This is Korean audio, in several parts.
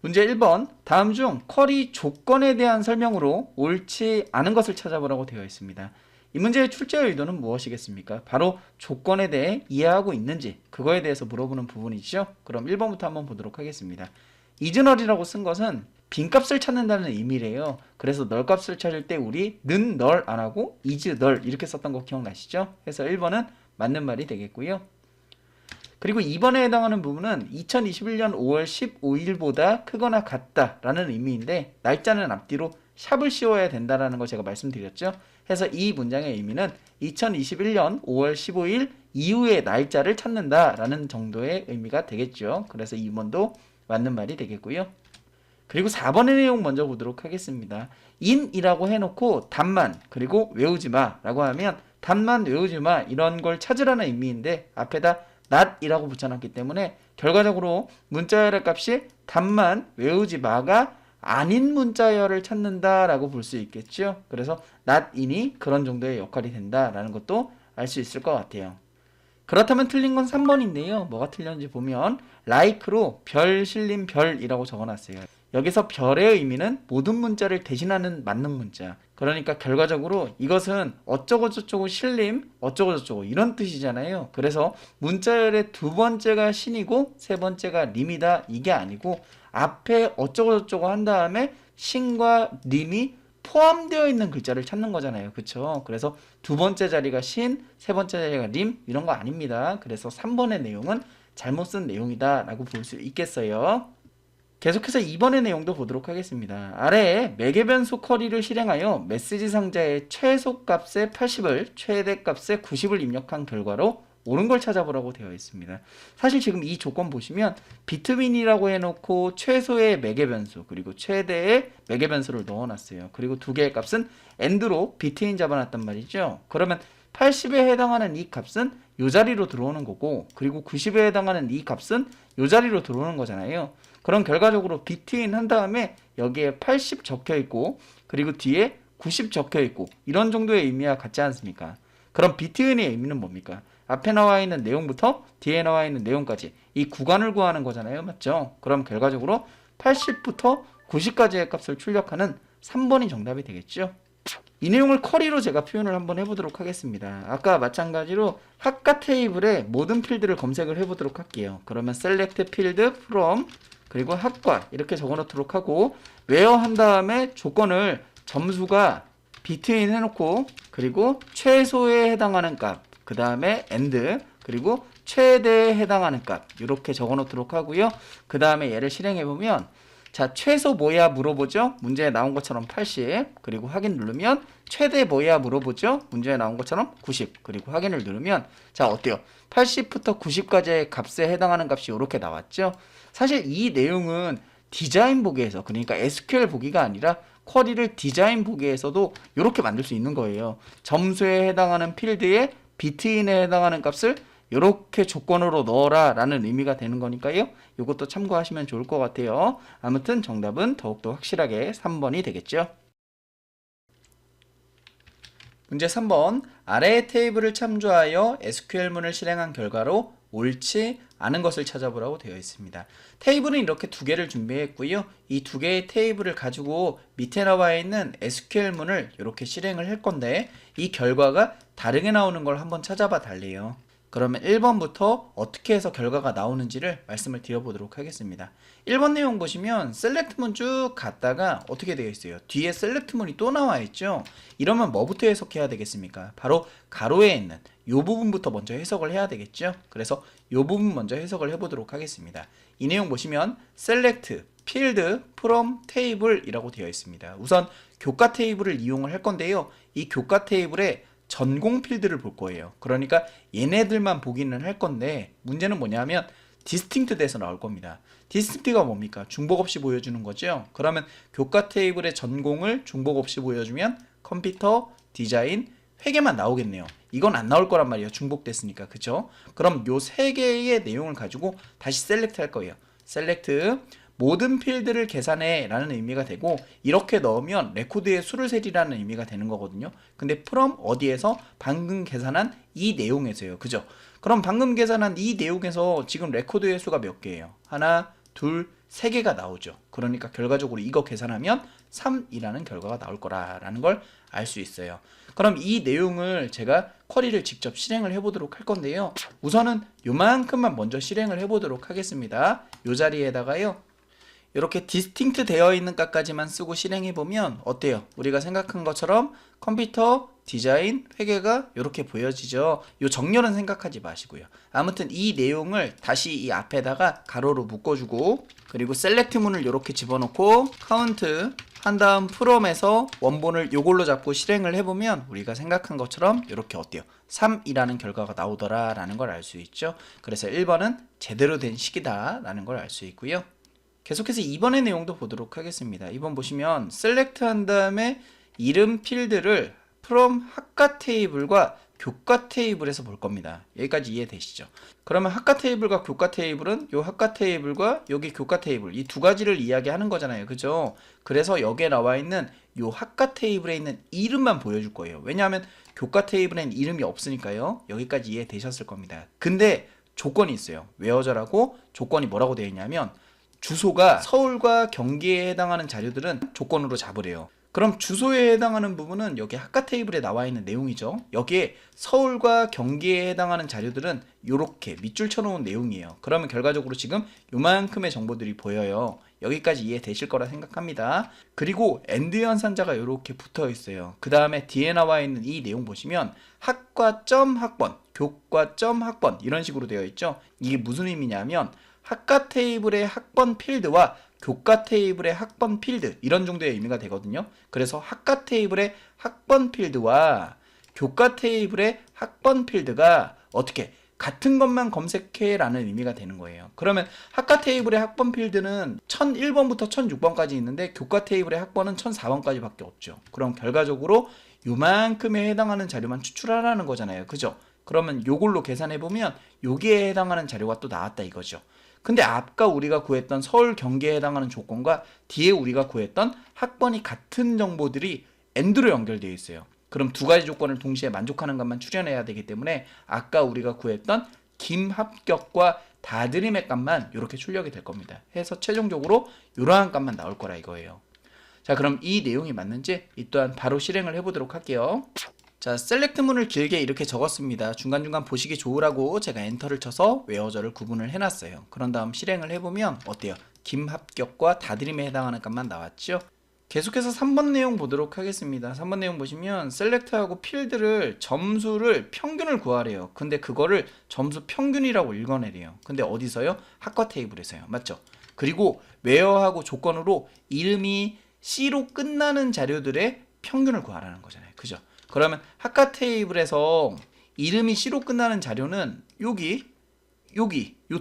문제 1번. 다음 중 쿼리 조건에 대한 설명으로 옳지 않은 것을 찾아보라고 되어 있습니다. 이 문제의 출제 의도는 무엇이겠습니까? 바로 조건에 대해 이해하고 있는지 그거에 대해서 물어보는 부분이죠. 그럼 1번부터 한번 보도록 하겠습니다. 이즈널이라고 쓴 것은 빈값을 찾는다는 의미래요. 그래서 널값을 찾을 때 우리 는 널 안 하고 is 널 이렇게 썼던 거 기억나시죠? 그래서 1번은 맞는 말이 되겠고요. 그리고 2번에 해당하는 부분은 2021년 5월 15일보다 크거나 같다라는 의미인데 날짜는 앞뒤로 샵을 씌워야 된다라는 거 제가 말씀드렸죠. 해서 이 문장의 의미는 2021년 5월 15일 이후의 날짜를 찾는다라는 정도의 의미가 되겠죠. 그래서 2번도 맞는 말이 되겠고요. 그리고 4번의 내용 먼저 보도록 하겠습니다. in이라고 해놓고 답만 그리고 외우지 마 라고 하면 답만 외우지 마 이런 걸 찾으라는 의미인데 앞에다 not이라고 붙여놨기 때문에 결과적으로 문자열의 값이 답만 외우지 마가 아닌 문자열을 찾는다라고 볼 수 있겠죠. 그래서 not in이 그런 정도의 역할이 된다라는 것도 알 수 있을 것 같아요. 그렇다면 틀린 건 3번인데요. 뭐가 틀렸는지 보면 like로 별 실린 별이라고 적어놨어요. 여기서 별의 의미는 모든 문자를 대신하는 맞는 문자. 그러니까 결과적으로 이것은 어쩌고저쩌고 실림 어쩌고저쩌고 이런 뜻이잖아요. 그래서 문자열의 두 번째가 신이고 세 번째가 림이다 이게 아니고 앞에 어쩌고저쩌고 한 다음에 신과 림이 포함되어 있는 글자를 찾는 거잖아요. 그쵸? 그래서 두 번째 자리가 신, 세 번째 자리가 림 이런 거 아닙니다. 그래서 3번의 내용은 잘못 쓴 내용이다 라고 볼 수 있겠어요. 계속해서 2번의 내용도 보도록 하겠습니다. 아래에 매개변수 쿼리를 실행하여 메시지 상자의 최소값의 80을 최대값의 90을 입력한 결과로 옳은 걸 찾아보라고 되어 있습니다. 사실 지금 이 조건 보시면 비트윈이라고 해놓고 최소의 매개변수 그리고 최대의 매개변수를 넣어놨어요. 그리고 두 개의 값은 AND로 비트윈 잡아놨단 말이죠. 그러면 80에 해당하는 이 값은 이 자리로 들어오는 거고 그리고 90에 해당하는 이 값은 이 자리로 들어오는 거잖아요. 그럼 결과적으로 비트윈 한 다음에 여기에 80 적혀 있고 그리고 뒤에 90 적혀 있고 이런 정도의 의미와 같지 않습니까? 그럼 비트윈의 의미는 뭡니까? 앞에 나와 있는 내용부터 뒤에 나와 있는 내용까지 이 구간을 구하는 거잖아요. 맞죠? 그럼 결과적으로 80부터 90까지의 값을 출력하는 3번이 정답이 되겠죠? 이 내용을 쿼리로 제가 표현을 한번 해보도록 하겠습니다. 아까 마찬가지로 학과 테이블에 모든 필드를 검색을 해보도록 할게요. 그러면 select field from 그리고 학과 이렇게 적어놓도록 하고 where 한 다음에 조건을 점수가 between 해놓고 그리고 최소에 해당하는 값 그 다음에 and 그리고 최대에 해당하는 값 이렇게 적어놓도록 하고요. 그 다음에 얘를 실행해보면 자 최소 뭐야 물어보죠. 문제에 나온 것처럼 80 그리고 확인 누르면 최대 뭐야 물어보죠. 문제에 나온 것처럼 90 그리고 확인을 누르면 자 어때요? 80부터 90까지의 값에 해당하는 값이 이렇게 나왔죠. 사실 이 내용은 디자인 보기에서 그러니까 SQL 보기가 아니라 쿼리를 디자인 보기에서도 이렇게 만들 수 있는 거예요. 점수에 해당하는 필드에 비트윈에 해당하는 값을 이렇게 조건으로 넣어라 라는 의미가 되는 거니까요. 이것도 참고하시면 좋을 것 같아요. 아무튼 정답은 더욱더 확실하게 3번이 되겠죠. 문제 3번. 아래의 테이블을 참조하여 SQL문을 실행한 결과로 옳지 않은 것을 찾아보라고 되어 있습니다. 테이블은 이렇게 두 개를 준비했고요. 이 두 개의 테이블을 가지고 밑에 나와 있는 SQL문을 이렇게 실행을 할 건데 이 결과가 다르게 나오는 걸 한번 찾아봐 달래요. 그러면 1번부터 어떻게 해서 결과가 나오는지를 말씀을 드려보도록 하겠습니다. 1번 내용 보시면 셀렉트문 쭉 갔다가 어떻게 되어 있어요? 뒤에 셀렉트문이 또 나와 있죠? 이러면 뭐부터 해석해야 되겠습니까? 바로 가로에 있는 이 부분부터 먼저 해석을 해야 되겠죠? 그래서 이 부분 먼저 해석을 해보도록 하겠습니다. 이 내용 보시면 select field from table 이라고 되어 있습니다. 우선 교과 테이블을 이용을 할 건데요. 이 교과 테이블에 전공 필드를 볼 거예요. 그러니까 얘네들만 보기는 할 건데 문제는 뭐냐면 디스팅트 돼서 나올 겁니다. 디스팅트가 뭡니까? 중복 없이 보여주는 거죠. 그러면 교과 테이블의 전공을 중복 없이 보여주면 컴퓨터, 디자인, 회계만 나오겠네요. 이건 안 나올 거란 말이에요. 중복됐으니까. 그쵸? 그럼 요 세 개의 내용을 가지고 다시 셀렉트 할 거예요. 셀렉트 모든 필드를 계산해 라는 의미가 되고 이렇게 넣으면 레코드의 수를 세리라는 의미가 되는 거거든요. 근데 from 어디에서? 방금 계산한 이 내용에서요. 그죠? 그럼 방금 계산한 이 내용에서 지금 레코드의 수가 몇 개예요? 하나, 둘, 3개가 나오죠. 그러니까 결과적으로 이거 계산하면 3이라는 결과가 나올 거라는 걸 알 수 있어요. 그럼 이 내용을 제가 쿼리를 직접 실행을 해보도록 할 건데요. 우선은 요만큼만 먼저 실행을 해보도록 하겠습니다. 요 자리에다가요. 이렇게 디스팅트 되어 있는 값까지만 쓰고 실행해보면 어때요? 우리가 생각한 것처럼 컴퓨터 디자인 회계가 이렇게 보여지죠. 이 정렬은 생각하지 마시고요. 아무튼 이 내용을 다시 이 앞에다가 가로로 묶어주고, 그리고 셀렉트 문을 이렇게 집어넣고 카운트 한 다음 프롬에서 원본을 요걸로 잡고 실행을 해보면 우리가 생각한 것처럼 이렇게 어때요? 3이라는 결과가 나오더라 라는 걸 알 수 있죠. 그래서 1번은 제대로 된 식이다 라는 걸 알 수 있고요. 계속해서 2번의 내용도 보도록 하겠습니다. 2번 보시면 셀렉트 한 다음에 이름 필드를 from 학과 테이블과 교과 테이블에서 볼 겁니다. 여기까지 이해되시죠? 그러면 학과 테이블과 교과 테이블은 요 학과 테이블과 여기 교과 테이블 이 두 가지를 이야기하는 거잖아요. 그죠? 그래서 여기에 나와 있는 요 학과 테이블에 있는 이름만 보여줄 거예요. 왜냐하면 교과 테이블엔 이름이 없으니까요. 여기까지 이해되셨을 겁니다. 근데 조건이 있어요. 웨어저라고 조건이 뭐라고 되어 있냐면 주소가 서울과 경기에 해당하는 자료들은 조건으로 잡으래요. 그럼 주소에 해당하는 부분은 여기 학과 테이블에 나와 있는 내용이죠. 여기에 서울과 경기에 해당하는 자료들은 이렇게 밑줄 쳐놓은 내용이에요. 그러면 결과적으로 지금 요만큼의 정보들이 보여요. 여기까지 이해되실 거라 생각합니다. 그리고 엔드 연산자가 이렇게 붙어 있어요. 그 다음에 뒤에 나와 있는 이 내용 보시면 학과.학번, 교과.학번 이런 식으로 되어 있죠. 이게 무슨 의미냐면 학과 테이블의 학번 필드와 교과 테이블의 학번 필드 이런 정도의 의미가 되거든요. 그래서 학과 테이블의 학번 필드와 교과 테이블의 학번 필드가 어떻게 같은 것만 검색해 라는 의미가 되는 거예요. 그러면 학과 테이블의 학번 필드는 1001번부터 1006번까지 있는데 교과 테이블의 학번은 1004번까지 밖에 없죠. 그럼 결과적으로 요만큼에 해당하는 자료만 추출하라는 거잖아요. 그죠? 그러면 요걸로 계산해보면 여기에 해당하는 자료가 또 나왔다 이거죠. 근데 아까 우리가 구했던 서울 경기에 해당하는 조건과 뒤에 우리가 구했던 학번이 같은 정보들이 AND로 연결되어 있어요. 그럼 두 가지 조건을 동시에 만족하는 것만 출연해야 되기 때문에 아까 우리가 구했던 김합격과 다드림의 값만 이렇게 출력이 될 겁니다. 해서 최종적으로 이러한 값만 나올 거라 이거예요. 자, 그럼 이 내용이 맞는지 이 또한 바로 실행을 해보도록 할게요. 자, 셀렉트 문을 길게 이렇게 적었습니다. 중간중간 보시기 좋으라고 제가 엔터를 쳐서 웨어저를 구분을 해놨어요. 그런 다음 실행을 해보면 어때요? 김합격과 다드림에 해당하는 값만 나왔죠? 계속해서 3번 내용 보도록 하겠습니다. 3번 내용 보시면 셀렉트하고 필드를 점수를 평균을 구하래요. 근데 그거를 점수 평균이라고 읽어내래요. 근데 어디서요? 학과 테이블에서요. 맞죠? 그리고 웨어하고 조건으로 이름이 C로 끝나는 자료들의 평균을 구하라는 거잖아요. 그죠? 그러면 학과 테이블에서 이름이 C로 끝나는 자료는 여기 요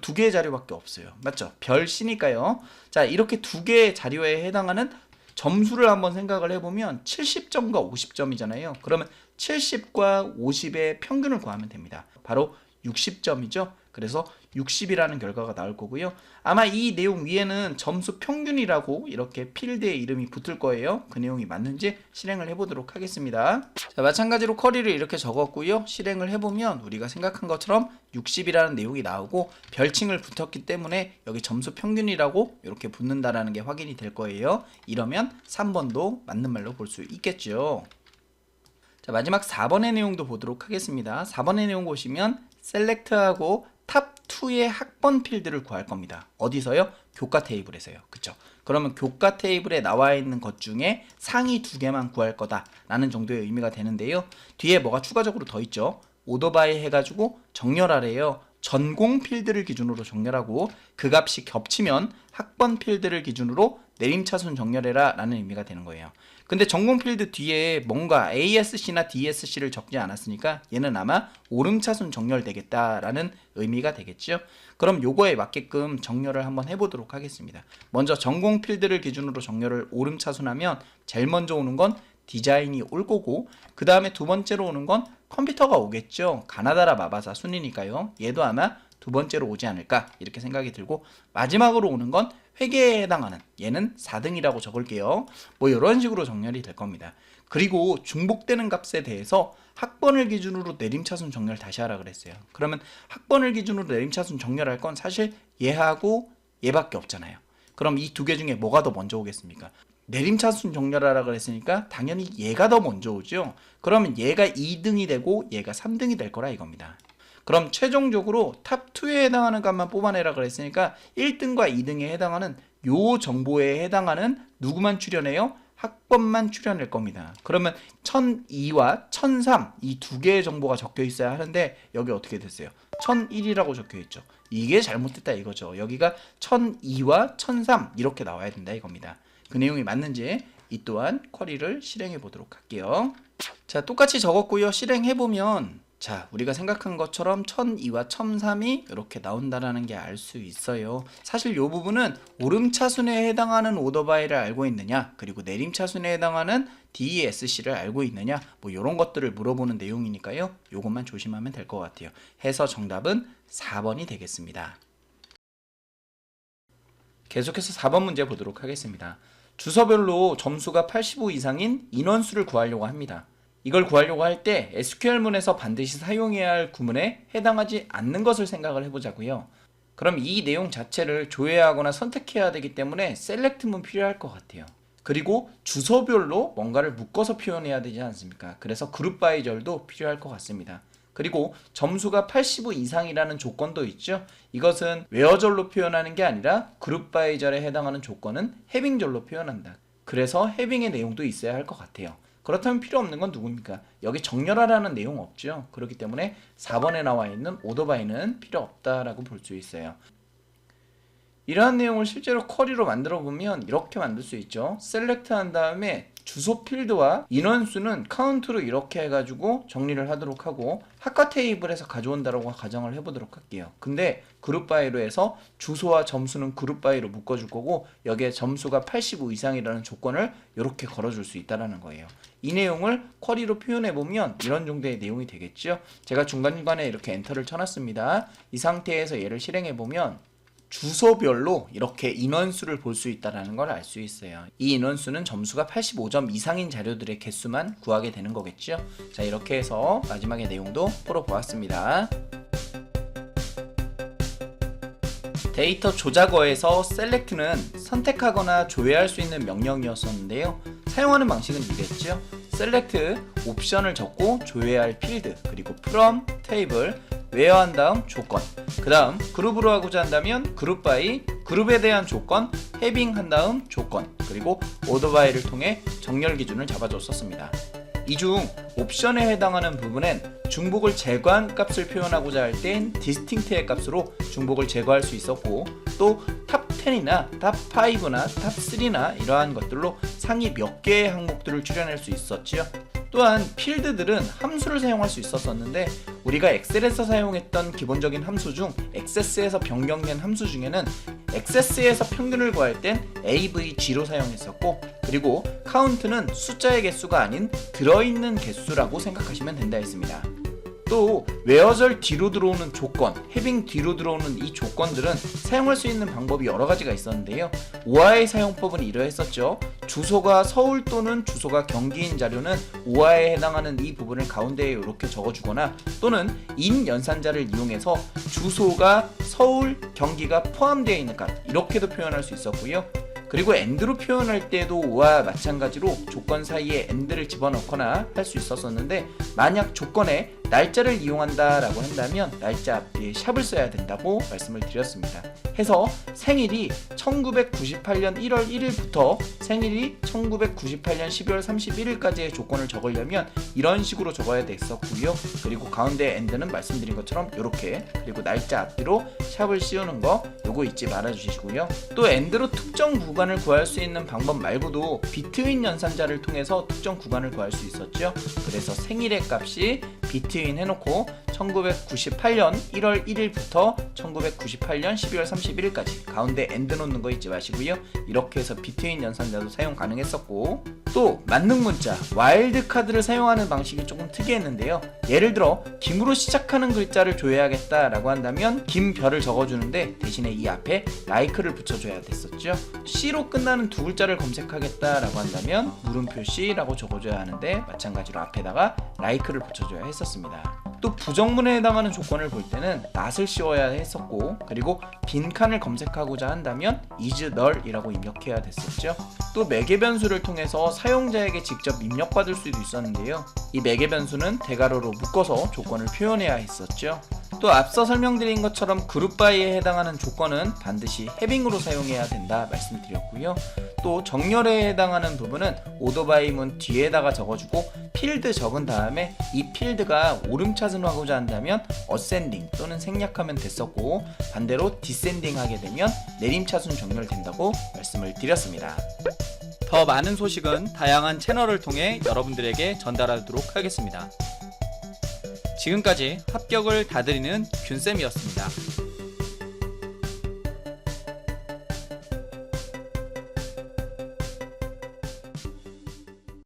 두 개의 자료밖에 없어요. 맞죠? 별 C니까요. 자, 이렇게 두 개의 자료에 해당하는 점수를 한번 생각을 해보면 70점과 50점이잖아요. 그러면 70과 50의 평균을 구하면 됩니다. 바로 60점이죠. 그래서 60이라는 결과가 나올 거고요. 아마 이 내용 위에는 점수 평균이라고 이렇게 필드에 이름이 붙을 거예요. 그 내용이 맞는지 실행을 해보도록 하겠습니다. 자, 마찬가지로 쿼리를 이렇게 적었고요. 실행을 해보면 우리가 생각한 것처럼 60이라는 내용이 나오고 별칭을 붙였기 때문에 여기 점수 평균이라고 이렇게 붙는다라는 게 확인이 될 거예요. 이러면 3번도 맞는 말로 볼 수 있겠죠. 자, 마지막 4번의 내용도 보도록 하겠습니다. 4번의 내용 보시면 셀렉트하고 탑2의 학번 필드를 구할 겁니다. 어디서요? 교과 테이블에서요. 그쵸? 그러면 교과 테이블에 나와 있는 것 중에 상위 2개만 구할 거다 라는 정도의 의미가 되는데요. 뒤에 뭐가 추가적으로 더 있죠? 오더바이 해가지고 정렬하래요. 전공 필드를 기준으로 정렬하고 그 값이 겹치면 학번 필드를 기준으로 내림차순 정렬해라 라는 의미가 되는 거예요. 근데 전공 필드 뒤에 뭔가 ASC나 DSC를 적지 않았으니까 얘는 아마 오름차순 정렬되겠다라는 의미가 되겠죠. 그럼 요거에 맞게끔 정렬을 한번 해보도록 하겠습니다. 먼저 전공 필드를 기준으로 정렬을 오름차순하면 제일 먼저 오는 건 디자인이 올 거고 그 다음에 두 번째로 오는 건 컴퓨터가 오겠죠. 가나다라 마바사 순이니까요. 얘도 아마 두 번째로 오지 않을까 이렇게 생각이 들고 마지막으로 오는 건 회계에 해당하는 얘는 4등이라고 적을게요. 뭐 이런 식으로 정렬이 될 겁니다. 그리고 중복되는 값에 대해서 학번을 기준으로 내림차순 정렬 다시 하라 그랬어요. 그러면 학번을 기준으로 내림차순 정렬할 건 사실 얘하고 얘밖에 없잖아요. 그럼 이 두 개 중에 뭐가 더 먼저 오겠습니까? 내림차순 정렬하라 그랬으니까 당연히 얘가 더 먼저 오죠. 그러면 얘가 2등이 되고 얘가 3등이 될 거라 이겁니다. 그럼 최종적으로 탑2에 해당하는 값만 뽑아내라 그랬으니까 1등과 2등에 해당하는 요 정보에 해당하는 누구만 출연해요? 학번만 출연할 겁니다. 그러면 1002와 1003 이 두 개의 정보가 적혀 있어야 하는데 여기 어떻게 됐어요? 1001이라고 적혀 있죠. 이게 잘못됐다 이거죠. 여기가 1002와 1003 이렇게 나와야 된다 이겁니다. 그 내용이 맞는지 이 또한 쿼리를 실행해 보도록 할게요. 자, 똑같이 적었고요. 실행해 보면 자, 우리가 생각한 것처럼 1002와 1003이 이렇게 나온다라는 게 알 수 있어요. 사실 이 부분은 오름차순에 해당하는 오더바이를 알고 있느냐, 그리고 내림차순에 해당하는 DESC를 알고 있느냐, 뭐 이런 것들을 물어보는 내용이니까요. 이것만 조심하면 될 것 같아요. 해서 정답은 4번이 되겠습니다. 계속해서 4번 문제 보도록 하겠습니다. 주소별로 점수가 85 이상인 인원수를 구하려고 합니다. 이걸 구하려고 할 때 SQL문에서 반드시 사용해야 할 구문에 해당하지 않는 것을 생각을 해보자고요. 그럼 이 내용 자체를 조회하거나 선택해야 되기 때문에 셀렉트문 필요할 것 같아요. 그리고 주소별로 뭔가를 묶어서 표현해야 되지 않습니까? 그래서 그룹 바이 절도 필요할 것 같습니다. 그리고 점수가 85 이상이라는 조건도 있죠. 이것은 웨어절로 표현하는 게 아니라 그룹 바이 절에 해당하는 조건은 해빙절로 표현한다. 그래서 해빙의 내용도 있어야 할 것 같아요. 그렇다면 필요 없는 건 누굽니까? 여기 정렬하라는 내용 없죠. 그렇기 때문에 4번에 나와 있는 오더바이는 필요 없다라고 볼 수 있어요. 이러한 내용을 실제로 쿼리로 만들어 보면 이렇게 만들 수 있죠. 셀렉트 한 다음에 주소 필드와 인원수는 카운트로 이렇게 해가지고 정리를 하도록 하고 학과 테이블에서 가져온다라고 가정을 해보도록 할게요. 근데 그룹 바이로 해서 주소와 점수는 그룹 바이로 묶어줄 거고 여기에 점수가 85 이상이라는 조건을 이렇게 걸어줄 수 있다는 거예요. 이 내용을 쿼리로 표현해보면 이런 정도의 내용이 되겠죠. 제가 중간중간에 이렇게 엔터를 쳐놨습니다. 이 상태에서 얘를 실행해보면 주소별로 이렇게 인원수를 볼 수 있다는 걸 알 수 있어요. 이 인원수는 점수가 85점 이상인 자료들의 개수만 구하게 되는 거겠죠. 자, 이렇게 해서 마지막의 내용도 풀어보았습니다. 데이터 조작어에서 select는 선택하거나 조회할 수 있는 명령이었었는데요. 사용하는 방식은 이랬죠. select 옵션을 적고 조회할 필드, 그리고 from 테이블 웨어한 다음 조건, 그 다음 그룹으로 하고자 한다면 그룹 바이, 그룹에 대한 조건, 해빙 한 다음 조건, 그리고 오더 바이를 통해 정렬 기준을 잡아줬었습니다. 이 중 옵션에 해당하는 부분엔 중복을 제거한 값을 표현하고자 할 땐 디스팅트의 값으로 중복을 제거할 수 있었고, 또 탑 10이나 탑 5나 탑 3나 이러한 것들로 상위 몇 개의 항목들을 출연할 수 있었지요. 또한 필드들은 함수를 사용할 수 있었는데 우리가 엑셀에서 사용했던 기본적인 함수 중 액세스에서 변경된 함수 중에는 액세스에서 평균을 구할 땐 avg로 사용했었고, 그리고 카운트는 숫자의 개수가 아닌 들어있는 개수라고 생각하시면 된다 했습니다. 또 웨어절 뒤로 들어오는 조건, 해빙 뒤로 들어오는 이 조건들은 사용할 수 있는 방법이 여러 가지가 있었는데요. 오아의 사용법은 이러했었죠. 주소가 서울 또는 주소가 경기인 자료는 오아에 해당하는 이 부분을 가운데에 이렇게 적어주거나, 또는 인 연산자를 이용해서 주소가 서울, 경기가 포함되어 있는 값, 이렇게도 표현할 수 있었고요. 그리고 AND로 표현할 때도 오와 마찬가지로 조건 사이에 AND를 집어넣거나 할 수 있었는데, 만약 조건에 날짜를 이용한다 라고 한다면 날짜 앞뒤에 샵을 써야 된다고 말씀을 드렸습니다. 해서 생일이 1998년 1월 1일부터 생일이 1998년 12월 31일까지의 조건을 적으려면 이런 식으로 적어야 됐었고요. 그리고 가운데 AND는 말씀드린 것처럼 이렇게, 그리고 날짜 앞뒤로 샵을 씌우는 거 요거 잊지 말아 주시고요. 또 AND로 특정 구간을 구할 수 있는 방법 말고도 비트윈 연산자를 통해서 특정 구간을 구할 수 있었죠. 그래서 생일의 값이 비트윈 해놓고 1998년 1월 1일부터 1998년 12월 31일까지 가운데 AND 놓는 거 잊지 마시고요. 이렇게 해서 비트윈 연산자도 사용 가능했었고, 또 만능 문자 와일드 카드를 사용하는 방식이 조금 특이했는데요. 예를 들어 김으로 시작하는 글자를 조회하겠다 라고 한다면 김별을 적어주는데 대신에 이 앞에 like를 붙여줘야 됐었죠. C로 끝나는 두 글자를 검색하겠다 라고 한다면 물음표 C 라고 적어줘야 하는데 마찬가지로 앞에다가 like를 붙여줘야 했었습니다. 또 부정문에 해당하는 조건을 볼 때는 not을 씌워야 했었고, 그리고 빈칸을 검색하고자 한다면 is null이라고 입력해야 됐었죠. 또 매개 변수를 통해서 사용자에게 직접 입력받을 수도 있었는데요. 이 매개 변수는 대괄호로 묶어서 조건을 표현해야 했었죠. 또 앞서 설명드린 것처럼 그룹 바이에 해당하는 조건은 반드시 해빙으로 사용해야 된다 말씀드렸고요. 또 정렬에 해당하는 부분은 오더 바이 문 뒤에다가 적어주고 필드 적은 다음에 이 필드가 오름차순하고자 한다면 어센딩 또는 생략하면 됐었고, 반대로 디센딩 하게 되면 내림차순 정렬된다고 말씀을 드렸습니다. 더 많은 소식은 다양한 채널을 통해 여러분들에게 전달하도록 하겠습니다. 지금까지 합격을 다드리는 균쌤이었습니다.